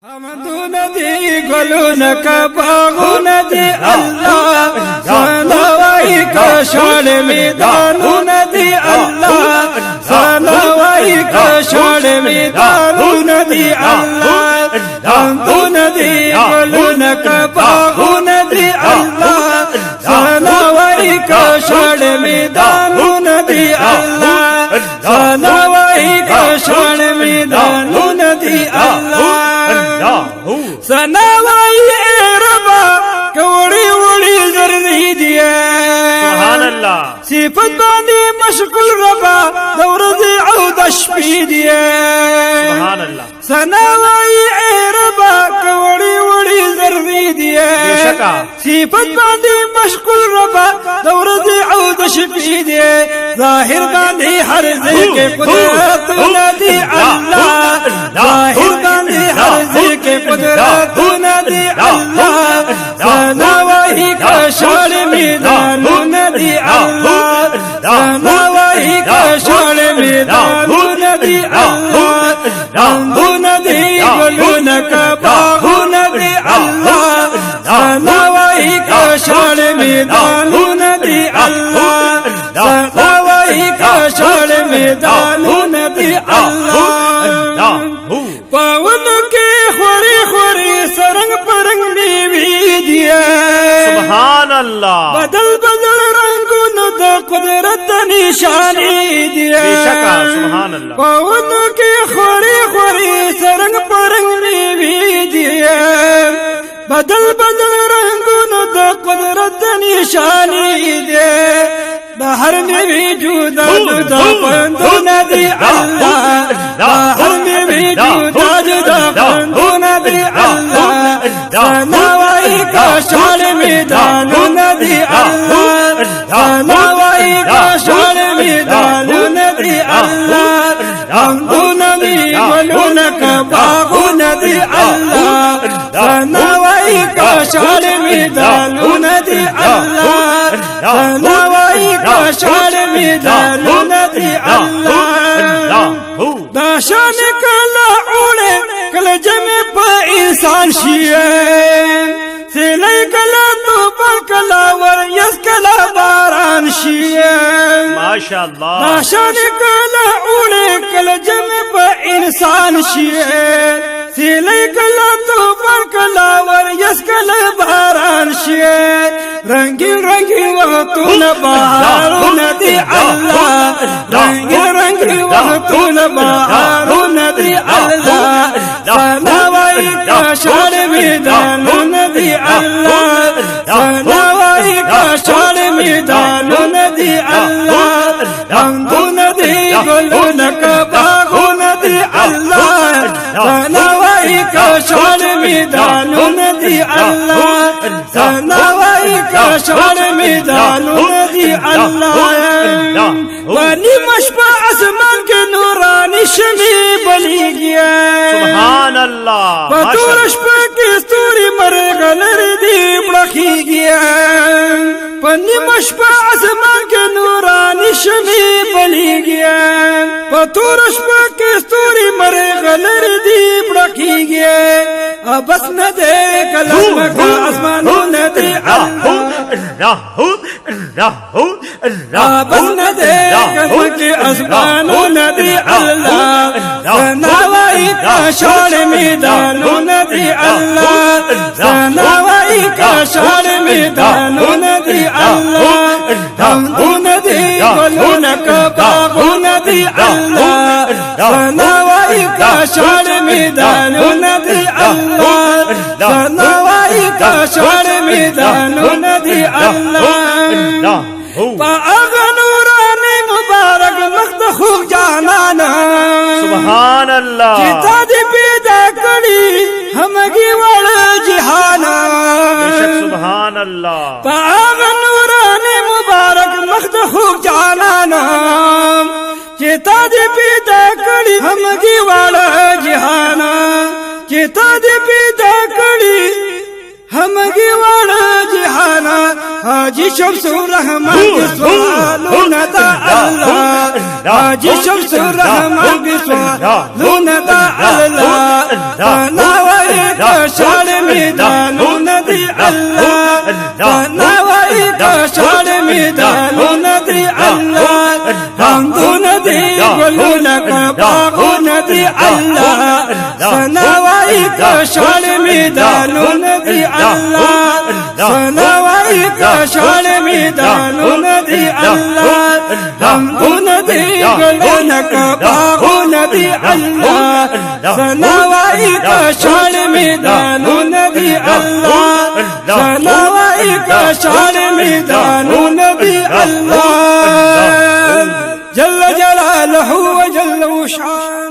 हमदून दी गलून का बागून दी अल्लाह सनवाई का शान मैदानून दी अल्लाह सनवाई का शान मैदानून दी अल्लाह हमदून दी गलून का बागून दी अल्लाह सनवाई का शान मैदानून दी अल्लाह सनवाई का शान मैदानून दी अल्लाह सनावाई रबा कवड़ी वड़ी जर्दी दिया सुभान अल्लाह सिफत बानी मशकुल रबा दौरद औदश पी दिया सुभान अल्लाह सनावाई रबा कवड़ी वड़ी जर्दी दिया बेशका सिफत बानी मशकुल रबा दौरद औदश पी दिया जाहिर बानी हर के कुदरत नदी अल्लाह जाहिर बानी हर के कुदरत नदी अल्लाह सनावाही का शान मैदान नदी अल्लाह सनावाही का शान मैदान नदी अल्लाह रंगू नदी गुलून का बागू नदी अल्लाह सनावाही का शान मैदान नदी अल्लाह सनावाही का शान मैदान नदी अल्लाह पवन के खोरी खोरी सरंग परंग में भी दिया सुभान अल्लाह बदल बदल रंगों द कुदरत निशानी दिया बेशका सुभान अल्लाह पवन के खोरी खोरी सरंग परंग में भी दिया बदल बदल रंगों द कुदरत निशानी दे बाहर में भी जुदा जुदा बंदू नदी अल्लाह बाहर में भी जुदा जुदा बंदू नदी अल्लाह सनावाई का शान मैदान नदी अल्लाह सनावाई का शान मैदान नदी अल्लाह रंगू नदी गुलून का बागू नदी अल्लाह सनावाई का शान मैदान नदी अल्लाह सनावाई का शान मैदान नदी अल्लाह दाशान कला उड़े कल जमे पर इंसान शिए सिले कला तो पर कला वर यस कला बारान शिए माशाअल्लाह दाशान कला उड़े कल जमे पर इंसान शिए सिले कला तो पर कला वर यस कला बारान शिए रंगी रंगी वह तून बहार नदी अल्लाह रंगी रंगी वह तून बहार नदी अल्लाह सनावाई का शान मैदान नदी अल्लाह सनावाई का शान मैदान नदी अल्लाह रंगू नदी गुलून का बागू नदी अल्लाह सनावाई का शान मैदान नदी अल्लाह सनावाई का शान मैदान नदी अल्लाह बनी मशबा आसमान के नूरानी शमी बनी गया सुभान अल्लाह पतूरश पे किस्तूरी मरे गलर दीप रखी गया बनी मशबा आसमान के नूरानी शमी बनी गया पतूरश पे किस्तूरी मरे गलर दीप रखी गया बस न दे कलम का आसमान नदी राहु राहु बस न दे कलम के आसमान नदी अल्लाह सनावाई का शान मैदान नदी अल्लाह सनावाई का शान मैदान नदी अल्लाह रंगू नदी गुलून का बागू नदी अल्लाह सनावाई का शान मैदान नदी अल्लाह सनावाई का शान मैदान नदी अल्लाह नूरानी मुबारक मख्त खूब जाना ना सुभान अल्लाह चिताद पैदा करी हमगी वड़ जिहाना बेशक सुभान अल्लाह नूरानी मुबारक मख्त खूब जाना ना चिताद पैदा करी हमगी वड़ जिहाना चिताद पैदा करी همگی واړه جهانا حاجی شمس الرحمن کی سوالونه دا الله حاجی شمس الرحمن کی سوالونه دا الله فناوی کشال میدانونه دی الله فناوی کشال میدانونه دی الله حمدونه دی گلونه باغونه دی الله فناوی کشال میدانونه دی الله فناوی کشال میدانونه دی الله حمدونه دی گلونه باغونه دی الله فناوی کشال میدانونه دی الله فناوی کشال میدانونه دی الله جل جلاله وجل وشعانه